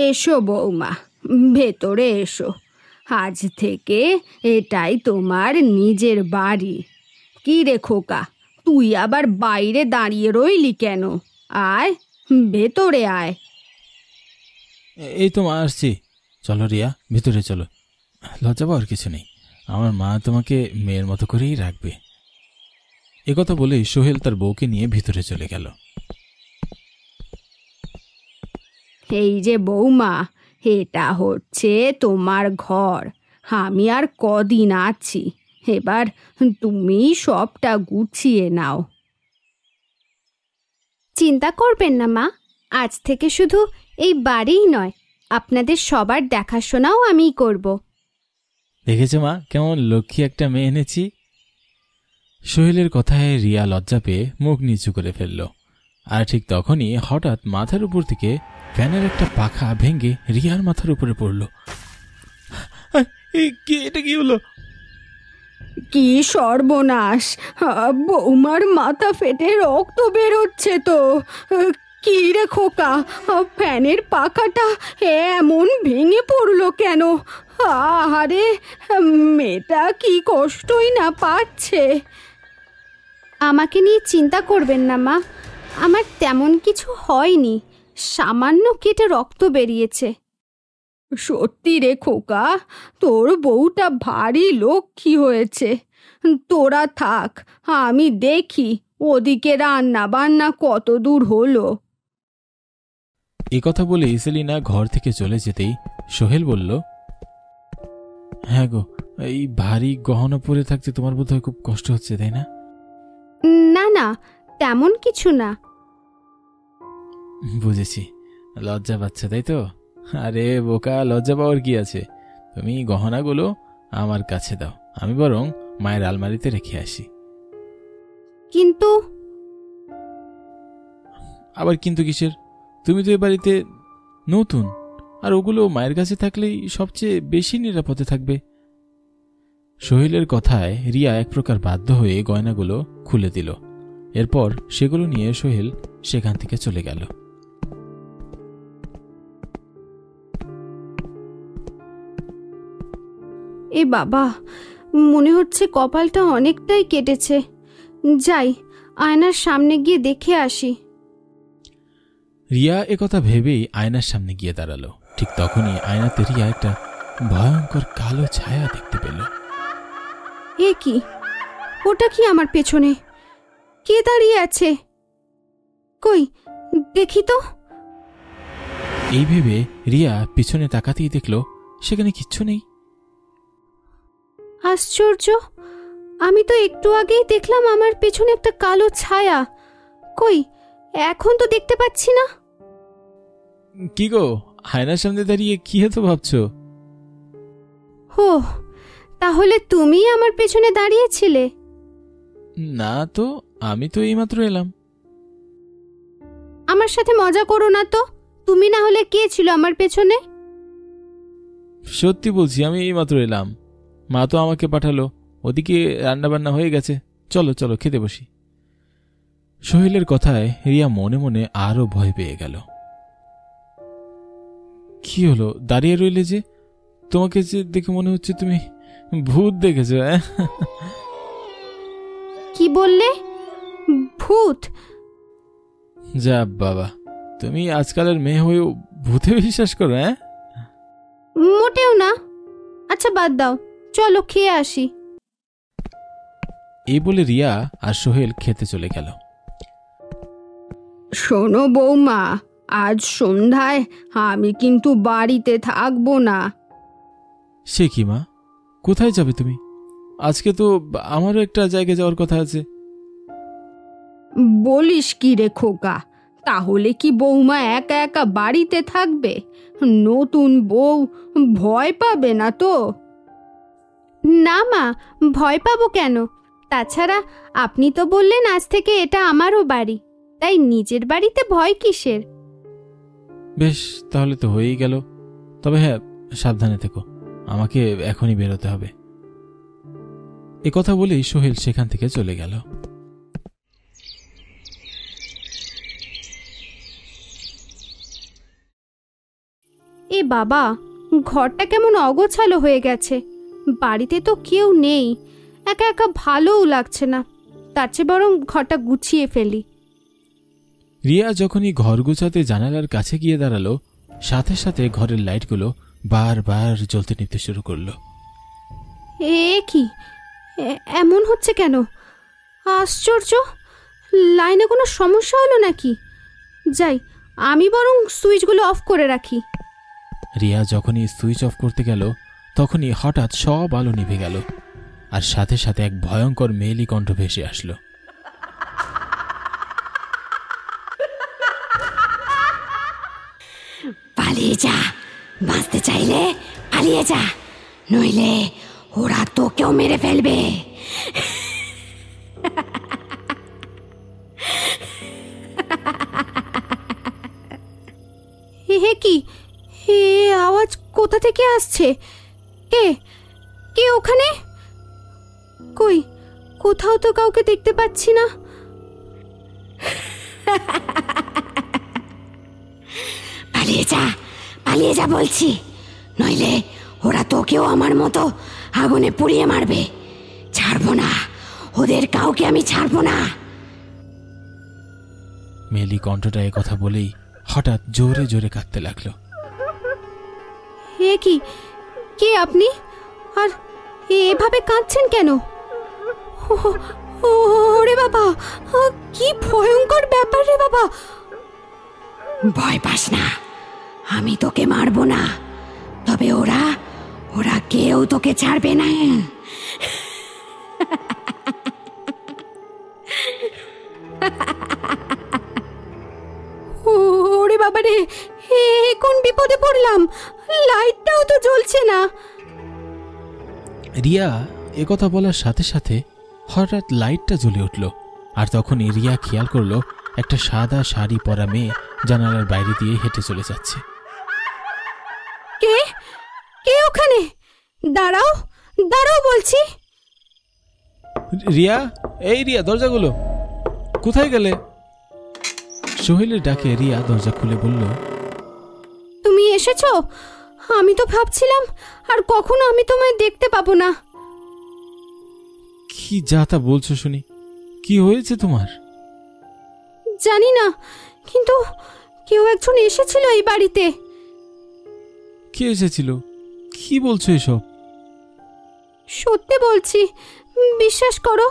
এসো বৌমা, ভেতরে এসো। আজ থেকে এটাই তোমার নিজের বাড়ি। কি রে খোকা, তুই আবার বাইরে দাঁড়িয়ে রইলি কেন? আয়, ভেতরে আয়। এই তো মা, আসছি। চলো রিয়া, ভিতরে চলো। লজ্জা পাওয়ার কিছু নেই, আমার মা তোমাকে মেয়ের মতো করেই রাখবে। একথা বলে সোহেল তার বউকে নিয়ে ভিতরে চলে গেল। এই যে বৌমা, এটা হচ্ছে তোমার ঘর। আমি আর কদিন আছি, এবার তুমি সবটা গুছিয়ে নাও। চিন্তা করবেন না মা, আজ থেকে শুধু এই বাড়িই নয়, আপনাদের সবার দেখাশোনাও আমিই করব। দেখেছো মা, কেমন লক্ষ্মী একটা মেয়ে এনেছি। সোহেলের কথায় রিয়া লজ্জা পেয়ে মুখ নিচু করে ফেলল। আর ঠিক তখনই হঠাৎ মাথার উপর থেকে ফ্যানের একটা পাখা ভেঙে রিয়ার মাথার উপরে পড়ল। এটা কি হলো? কি সর্বনাশ! বৌমার মাথা ফেটে রক্ত বেরোচ্ছে তো। কি রে খোকা, ফ্যানের পাখাটা এমন ভেঙে পড়লো কেন? আহারে, মেয়েটা কি কষ্টই না পাচ্ছে। আমাকে নিয়ে চিন্তা করবেন না মা, আমার তেমন কিছু হয়নি, সামান্য কেটে রক্ত বেরিয়েছে। সত্যি রে খোকা, তোর বউটা ভারী লক্ষ্মী হয়েছে। তোরা থাক, আমি দেখি ওদিকে রান্না বান্না কত দূর হলো। একথা বলে সেলিনা ঘর থেকে চলে যেতেই সোহেল বলল, হ্যাঁ গো, এই ভারী গহনা পরে থাকতে তোমার বোধহয় খুব কষ্ট হচ্ছে, তাই না? না না, তেমন কিছু না। বুঝেছি, লজ্জা পাচ্ছে তাই তো? আরে বোকা, লজ্জা পাওয়ার কি আছে? তুমি গহনাগুলো আমার কাছে দাও, আমি বরং মায়ের আলমারিতে রেখে আসি। কিন্তু আবার কিন্তু কিসের? তুমি তো এ বাড়িতে নতুন, আর ওগুলো মায়ের কাছে থাকলেই সবচেয়ে বেশি নিরাপদে থাকবে। সোহেলের কথায় রিয়া এক প্রকার বাধ্য হয়ে গয়নাগুলো খুলে দিল। এরপর সেগুলো নিয়ে সোহেল সেখান থেকে চলে গেল। এ বাবা, মনে হচ্ছে কপালটা অনেকটাই কেটেছে। যাই, আয়নার সামনে গিয়ে দেখে আসি। রিয়া একথা ভেবেই আয়নার সামনে গিয়ে দাঁড়ালো। ঠিক তখনই আয়নাতে রিয়া একটা ভয়ঙ্কর কালো ছায়া দেখতে পেল। এ কি? ওটা কি আমার পেছনে? কে দাঁড়িয়ে আছে? কই, দেখি তো। এই ভেবে রিয়া পিছনে তাকাতেই দেখল সেখানে কিচ্ছু নেই। আশ্চর্য, আমি তো একটু আগেই দেখলাম আমার পেছনে একটা কালো ছায়া। কই, এখন তো দেখতে পাচ্ছি না। কি গো, আয়নার সামনে দাঁড়িয়ে কি এত ভাবছো? হো, তাহলে তুমি আমার পেছনে দাঁড়িয়েছিলে? না তো, আমি তো এইমাত্র এলাম। আমার সাথে মজা করো না তো। তুমি না হলে কে ছিল আমার পেছনে? সত্যি বলছি, আমি এইমাত্র এলাম। মা তো আমাকে পাঠালো, ওদিকে রান্নাবান্না হয়ে গেছে। চলো চলো, খেতে বসি। সোহেলের কথায় রিয়া মনে মনে আরো ভয় পেয়ে গেল। কি হলো, দাঁড়িয়ে রইলে যে? তোমাকে যে দেখে মনে হচ্ছে তুমি ভূত দেখেছো। কি বললে? ভূত? যা বাবা, তুমি আজকালের মেয়ে হয়েও ভূতে বিশ্বাস করো? মোটেও না। আচ্ছা বাদ দাও, চলো খেয়ে আসি। এই বলে রিয়া আর সোহেল খেতে চলে গেল। শোনো বৌমা, আজ সন্ধ্যায় আমি কিন্তু বাড়িতে থাকবো না। সে কি মা, কোথায় যাবে তুমি? আজকে তো আমারও একটা জায়গায় যাওয়ার কথা আছে। বলিস কি রে খোকা, তাহলে কি বৌমা একা একা বাড়িতে থাকবে? নতুন বউ ভয় পাবে না তো? না মা, ভয় পাবো কেন? তাছাড়া আপনি তো বললেন আজ থেকে এটা আমারও বাড়ি, তাই নিজের বাড়িতে ভয় কিসের? বেশ, তাহলে তো হয়েই গেল। তবে হ্যাঁ, সাবধানে থেকো, আমাকে এখনই বেরোতে হবে। একথা বলেই সোহেল সেখান থেকে চলে গেল। এ বাবা, ঘরটা কেমন অগোছালো হয়ে গেছে। বাড়িতে তো কেউ নেই, একা একা ভালোও লাগছে না। তার চেয়ে বরং ঘরটা গুছিয়ে ফেলি। রিয়া যখনই ঘর গুছাতে জানালার কাছে গিয়ে দাঁড়ালো, সাথে সাথে ঘরের লাইটগুলো বারবার জ্বলতে নিতে শুরু করলো। এ কি এমন হচ্ছে কেন? আশ্চর্য, লাইনে কোনো সমস্যা হলো নাকি? যাই, আমি বরং সুইচগুলো অফ করে রাখি। রিয়া যখনই সুইচ অফ করতে গেল, তখনই হঠাৎ সব আলো নিভে গেল, আর সাথে সাথে এক ভয়ঙ্কর মেয়েলি কণ্ঠ ভেসে আসলো। পালিয়ে যা, বাঁচতে চাইলে পালিয়ে যা, নইলে ওরা তোকেও মেরে ফেলবে। হে কি, হে আওয়াজ কোথা থেকে আসছে? কে কে ওখানে? কই, কোথাও তো কাউকে দেখতে পাচ্ছি না। পালিয়ে যা, পালিয়ে যা বলছি, নইলে ওরা তোকেও আমার মতো আগুনে পুড়িয়ে মারবে। ছাড়বো না, ওদের কাউকে আমি ছাড়বো না। মেয়েলি কণ্ঠটা কথা বলেই হঠাৎ জোরে জোরে কাঁদতে লাগলো। হে কি, কে আপনি? আর এভাবে কাঁদছেন কেন? ওরে বাবা, কি ভয়ঙ্কর ব্যাপার রে বাবা। ভয় পাস না, আমি তোকে মারবো না, তবে ওরা ওরা কেউ তোকে ছাড়বে না। ওরে বাবা রে, কোন বিপদে পড়লাম, লাইটটাও তো জ্বলছে না। রিয়া একথা বলার সাথে সাথে হঠাৎ লাইটটা জ্বলে উঠল, আর তখনই রিয়া খেয়াল করলো একটা সাদা শাড়ি পরা মেয়ে জানালার বাইরে দিয়ে হেঁটে চলে যাচ্ছে। কে কে ওখানে? দাঁড়াও, দাঁড়াও বলছি। রিয়া, এই রিয়া, দরজাগুলো, কোথায় গেলে? সোহেলের ডাকে রিয়া দরজা খুলে বলল, তুমি এসেছো? আমি তো ভাবছিলাম আর কখনো আমি তোমায় দেখতে পাবো না। কি যা তা বলছো শুনি, কি হয়েছে তোমার? জানি না, কিন্তু কেউ একজন এসেছিল এই বাড়িতে। কে এসেছিল? কি বলছো এসব? সত্যি বলছি, বিশ্বাস করো,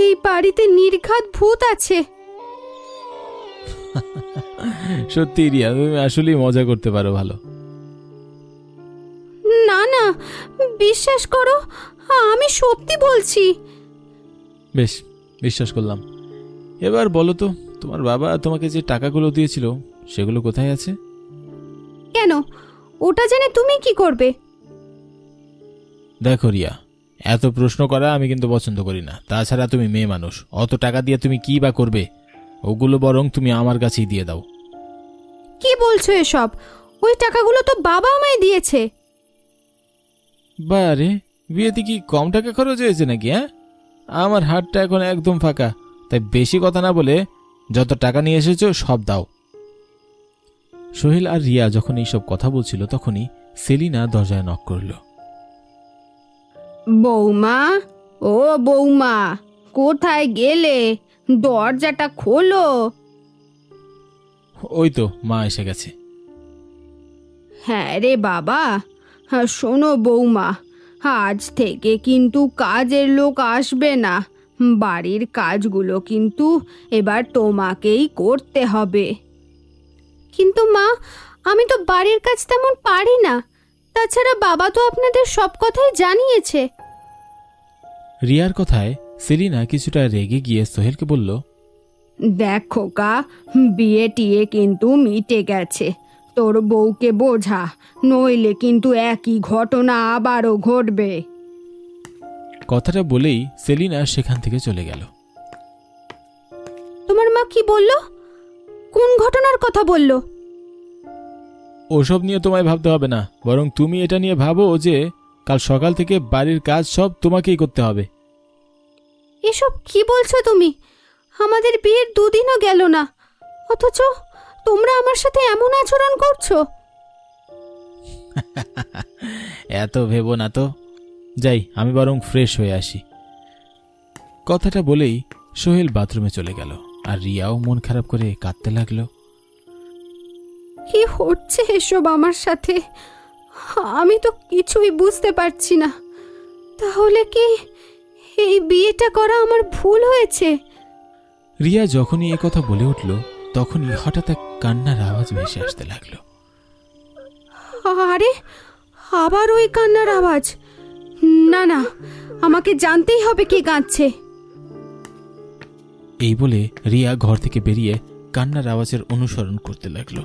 এই বাড়িতে নির্ঘাত ভূত আছে। সত্যি রিয়া, তুমি আসলেই মজা করতে পারো ভালো। না না, বিশ্বাস করো, আমি সত্যি বলছি। বেশ, বিশ্বাস করলাম। এবার বলো তো, তোমার বাবা তোমাকে যে টাকাগুলো দিয়েছিল সেগুলো কোথায় আছে? কেন, ওটা জেনে তুমি কি করবে? দেখো রিয়া, এত প্রশ্ন করা আমি কিন্তু পছন্দ করি না। তাছাড়া তুমি মেয়ে মানুষ, অত টাকা দিয়ে তুমি কি বা করবে? ওগুলো বরং তুমি আমার কাছেই দিয়ে দাও। কি বলছো এসব? ওই টাকাগুলো তো বাবা আমায় দিয়েছে। বারে, বিয়েতে কি কম টাকা খরচ হয়েছে নাকি? হ্যাঁ, আমার হাতটা এখন একদম ফাঁকা, তাই বেশি কথা না বলে যত টাকা নিয়ে এসেছো সব দাও। সোহেল আর রিয়া যখন এইসব কথা বলছিল, তখনই সেলিনা দরজায় নক করল। বৌমা, ও বৌমা, কোথায় গেলে? দরজাটা খোলো। ওই তো মা এসে গেছে। হ্যাঁ রে বাবা, শোনো বৌমা, আজ থেকে কিন্তু কাজের লোক আসবে না। বাড়ির কাজগুলো কিন্তু এবার তোমাকেই করতে হবে। কিন্তু মা, আমি তো বাড়ির কাজ তেমন পারি না। তাছাড়া বাবা তো আপনাদের সব কথাই জানিয়েছে। রিয়ার কথায় সেলিনা কিছুটা রেগে গিয়ে সোহেলকে বলল, দেখো কা, বিয়ে টিয়ে কিন্তু মিটে গেছে। তোর বউকে বোঝা, নইলে কিন্তু একই ঘটনা আবারও ঘটবে। কথাটা বলেই সেলিনা সেখান থেকে চলে গেল। তোমার মা কি বলল? কোন ঘটনার কথা বলল? ওসব নিয়ে তোমায় ভাবতে হবে না, বরং তুমি এটা নিয়ে ভাবো যে কাল সকাল থেকে বাড়ির কাজ সব তোমাকেই করতে হবে। এসব কি বলছো তুমি? আমাদের বিয়ের দুদিনও গেল না, অথচ তোমরা আমার সাথে এমন আচরণ করছো। এত ভেবো না তো, যাই আমি বরং ফ্রেশ হয়ে আসি। কথাটা বলেই সোহেল বাথরুমে চলে গেল, আর রিয়াও মন খারাপ করে কাঁদতে লাগলো। কি হচ্ছে এসব আমার সাথে? আমি তো কিছুই বুঝতে পারছি না। তাহলে কি এই বিয়েটা করা আমার ভুল হয়েছে? রিয়া যখনই এ কথা বলে উঠল, তখনই হঠাৎ এক কান্নার আওয়াজ ভেসে আসতে লাগলো। আরে, আবার ওই কান্নার আওয়াজ! না না, আমাকে জানতেই হবে কে কাঁদছে। এই বলে রিয়া ঘর থেকে বেরিয়ে কান্নার আওয়াজের অনুসরণ করতে লাগলো।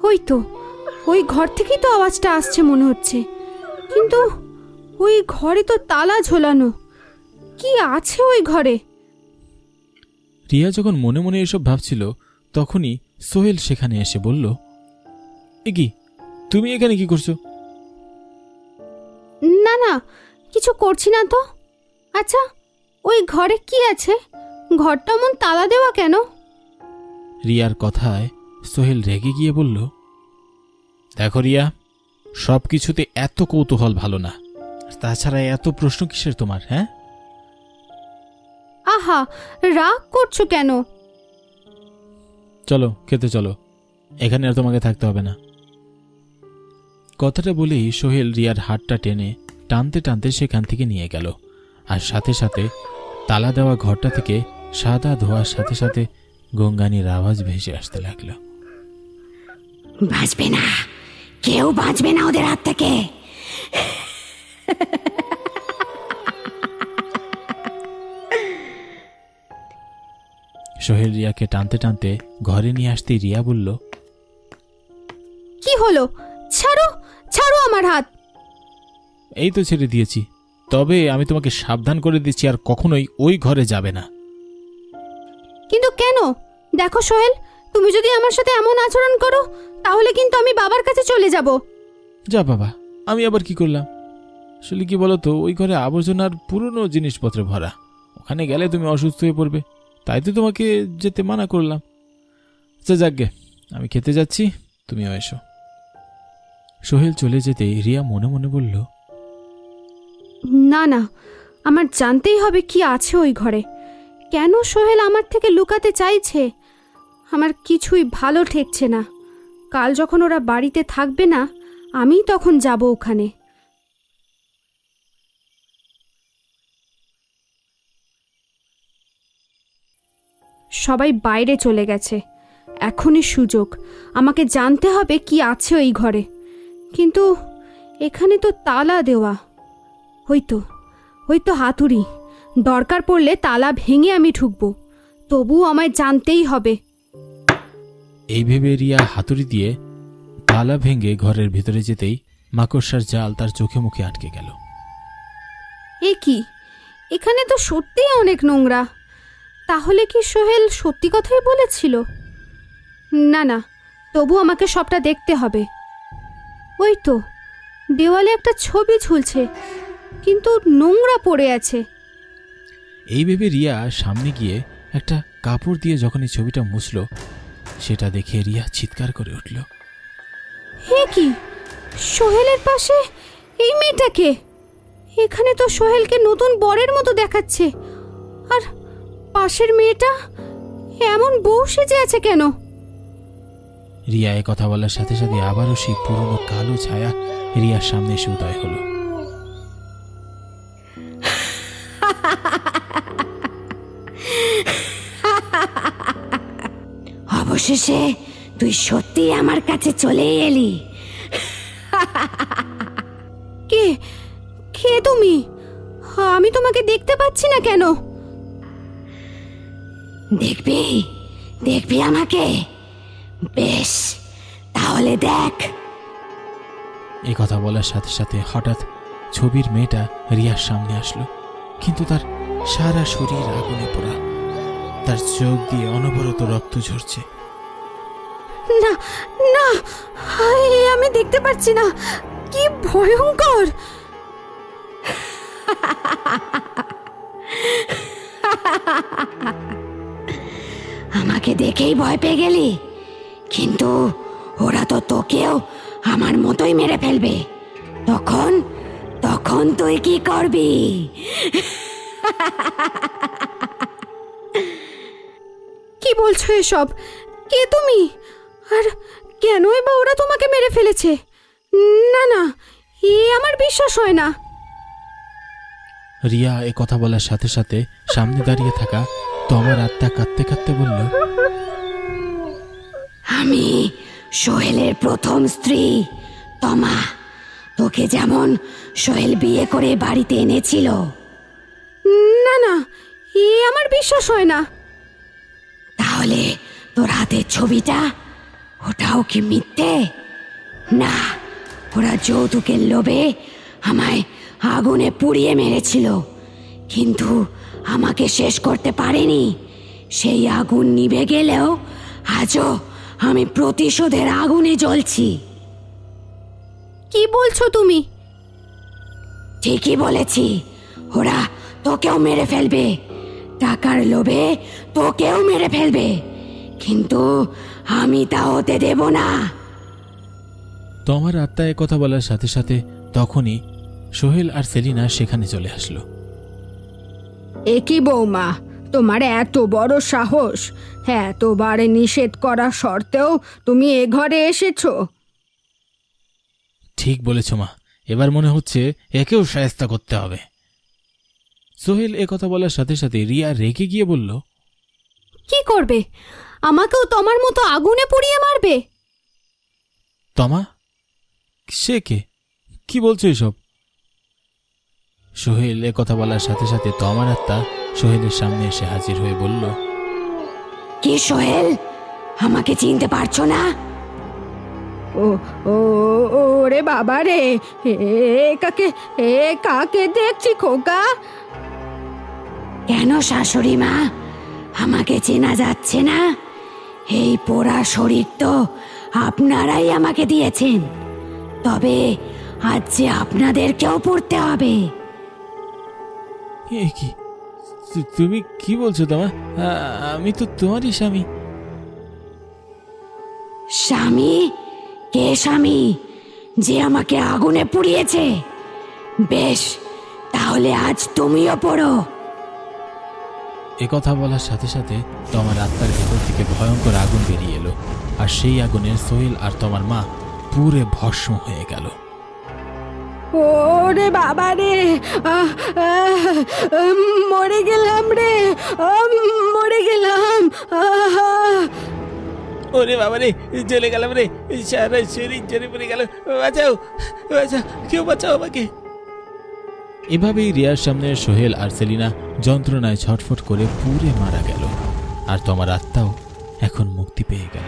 ওই তো, ওই ঘর থেকেই তো আওয়াজটা আসছে মনে হচ্ছে, কিন্তু ওই ঘরে তো তালা ঝোলানো। কি আছে ওই ঘরে? রিয়া যখন মনে মনে এসব ভাবছিল, তখনই সোহেল সেখানে এসে বলল, এ কি, তুমি এখানে কি করছো? না না, কিছু করছি না তো। আচ্ছা, ওই ঘরে কি আছে? ঘরটা এমন তালা দেওয়া কেন? রিয়ার কথায় সোহেল রেগে গিয়ে বলল, দেখো রিয়া, সব কিছুতে এত কৌতূহল ভালো না। তাছাড়া এত প্রশ্ন কিসের তোমার? হ্যাঁ, আহা, রাগ করছো কেন? চলো খেতে চলো, এখানে আর তোমাকে থাকতে হবে না। কথাটা বলেই সোহেল রিয়ার হাতটা টেনে টানতে টানতে সেখান থেকে নিয়ে গেল, আর সাথে সাথে তালা দেওয়া ঘরটা থেকে সাদা ধোয়ার সাথে সাথে গঙ্গানির আওয়াজ ভেসে আসতে লাগলো। বাঁচবে না, কেউ বাঁচবে না ওদের হাত থেকে। সোহেল রিয়াকে টানতে টানতে ঘরে নিয়ে আসতেই রিয়া বলল, কি হলো? ছাড়ো, ছাড়ো আমার হাত। এই তো ছেড়ে দিয়েছি, তবে আমি তোমাকে সাবধান করে দিচ্ছি, আর কখনোই ওই ঘরে যাবে না। কিন্তু কেন? দেখো সোহেল, তুমি যদি আমার সাথে এমন আচরণ করো, তাহলে কিন্তু আমি বাবার কাছে চলে যাব। যা বাবা, আমি আবার কি করলাম? আসলে কি বলতো, ওই ঘরে আবর্জনার পুরনো জিনিসপত্রে ভরা। ওখানে গেলে তুমি অসুস্থ হয়ে পড়বে, তাই তো তোমাকে যেতে মানা করলাম। আচ্ছা যাকগে, আমি খেতে যাচ্ছি, তুমিও এসো। সোহেল চলে যেতেই রিয়া মনে মনে বলল, না না, আমার জানতেই হবে কি আছে ওই ঘরে। কেন সোহেল আমার থেকে লুকাতে চাইছে? আমার কিছুই ভালো ঠেকছে না। কাল যখন ওরা বাড়িতে থাকবে না, আমি তখন যাব ওখানে। সবাই বাইরে চলে গেছে, এখনই সুযোগ। আমাকে জানতে হবে কি আছে ওই ঘরে। কিন্তু এখানে তো তালা দেওয়া। ওই তো হাতুড়ি। দরকার পড়লে তালা ভেঙে আমি ঢুকবো, তবুও আমায় জানতেই হবে। এই ভেবে রিয়া হাতুড়ি দিয়ে তালা ভেঙে ঘরের ভিতরে যেতেই মাকড়সার জাল তার চোখে মুখে আটকে গেল। এ কি, এখানে তো সত্যিই অনেক নোংরা। তাহলে কি সোহেল সত্যি কথাই বলেছিল? না না, তবু আমাকে সবটা দেখতে হবে। ওই তো, দেওয়ালে একটা ছবি ঝুলছে, কিন্তু নোংরা পড়ে আছে। এই ভেবে রিয়া সামনে গিয়ে একটা কাপড় দিয়ে যখন এই ছবিটা মুছল, সেটা দেখে রিয়া চিৎকার করে উঠল, হে কি, সোহেলের পাশে এই মেয়েটাকে! এখানে তো সোহেলকে নতুন বরের মতো দেখাচ্ছে, আর পাশের মেয়েটা এমন বউ সেজে আছে কেন? রিয়া এ কথা বলার সাথে সাথে আবারও সেই পুরনো কালো ছায়া রিয়ার সামনে এসে উদয় হলো। অবশেষে তুই সত্যি আমার কাছে চলে এলি। কে কে তুমি? আমি তোমাকে দেখতে পাচ্ছি না কেন? দেখবি দেখবি আমাকে? বেশ, তাহলে দেখ। এই কথা বলার সাথে সাথে হঠাৎ ছবির মেয়েটা রিয়ার সামনে আসলো, কিন্তু তার সারা শরীর আগুনে পোড়া, তার চোখ দিয়ে অনবরত রক্ত ঝরছে। না না, আমি দেখতে পাচ্ছি না, কি ভয়ঙ্কর! আমাকে দেখেই ভয় পেয়ে গেলি, কিন্তু ওরা তো তোকেও আমার মতোই মেরে ফেলবে। তখন তখন তুই কি করবি? কি বলছো এসব? কে তুমি? আর কেনই বা ওরা তোমাকে মেরে ফেলেছে? না না, এ আমার বিশ্বাস হয় না। রিয়া এ কথা বলার সাথে সাথে সামনে দাঁড়িয়ে থাকা তমার আত্মা কাঁদতে কাঁদতে বলল, আমি সোহেলের প্রথম স্ত্রী তমা। তোকে যেমন সোহেল বিয়ে করে বাড়িতে এনেছিল। না না, এ আমার বিশ্বাস হয় না। তাহলে তোর হাতের ছবিটা, ওটাও কি মিথ্যে? না, ওরা যৌতুকের লোভে আমায় আগুনে পুড়িয়ে মেরেছিল, কিন্তু আমাকে শেষ করতে পারেনি। সেই আগুন নিভে গেলেও আজও আমি প্রতিশোধের আগুনে জ্বলছি। কি বলছো তুমি? ঠিকই বলেছি, ওরা তোকেও মেরে ফেলবে, টাকার লোভে তোকেও মেরে ফেলবে, কিন্তু আমি তা হতে দেব না। তমার আত্মা এ কথা বলার সাথে সাথে তখনই সোহেল আর সেলিনা সেখানে চলে আসলো। এ কি বৌমা, তোমার এত বড় সাহস! এতবার নিষেধ করা সত্ত্বেও তুমি এ ঘরে এসেছো? ঠিক বলেছ মা, এবার মনে হচ্ছে একেও শায়েস্তা করতে হবে। সোহেল এ কথা বলার সাথে সাথে রিয়া রেগে গিয়ে বলল, কি করবে? আমাকেও তোমার মতো আগুনে পুড়িয়ে মারবে? তমা? সে কে? কি বলছো এসব? সোহেল এ কথা বলার সাথে সাথে তমার আত্মা সোহেলের সামনে এসে হাজির হয়ে বলল, কি সোহেল, আমাকে চিনতে পারছো না? ও ও ওরে বাবা রে, এ কাকে দেখছি খোকা? কেন শাশুড়ি মা, আমাকে চেনা যাচ্ছে না? এই পোড়া শরীর তো আপনারাই আমাকে দিয়েছেন, তবে আজ যে আপনাদেরকেও পড়তে হবে। এ কি? তুমি কি বলছো তমা? আমি তো তোমারই স্বামী। স্বামী? কে স্বামী? যে আমাকে আগুনে পুড়িয়েছে? বেশ, তাহলে আজ তুমিও পড়ো। এ কথা বলার সাথে সাথে তোমার আত্মার ভেতর থেকে ভয়ঙ্কর আগুন বেরিয়ে এলো, আর সেই আগুনে সোহেল আর তোমার মা পুরে ভস্ম হয়ে গেল। ওরে বাবা রে, মরে গেলাম রে, মরে গেলাম। ওরে বাবা রে, জ্বলে গেলাম রে, সারা শরীর জ্বলে পড়ে গেল। বাঁচাও, বাঁচাও, কেউ বাঁচাও আমাকে। এভাবেই রিয়ার সামনে সোহেল আর সেলিনা যন্ত্রণায় ছটফট করে পুড়ে মারা গেল, আর তোমার আত্মাও এখন মুক্তি পেয়ে গেল।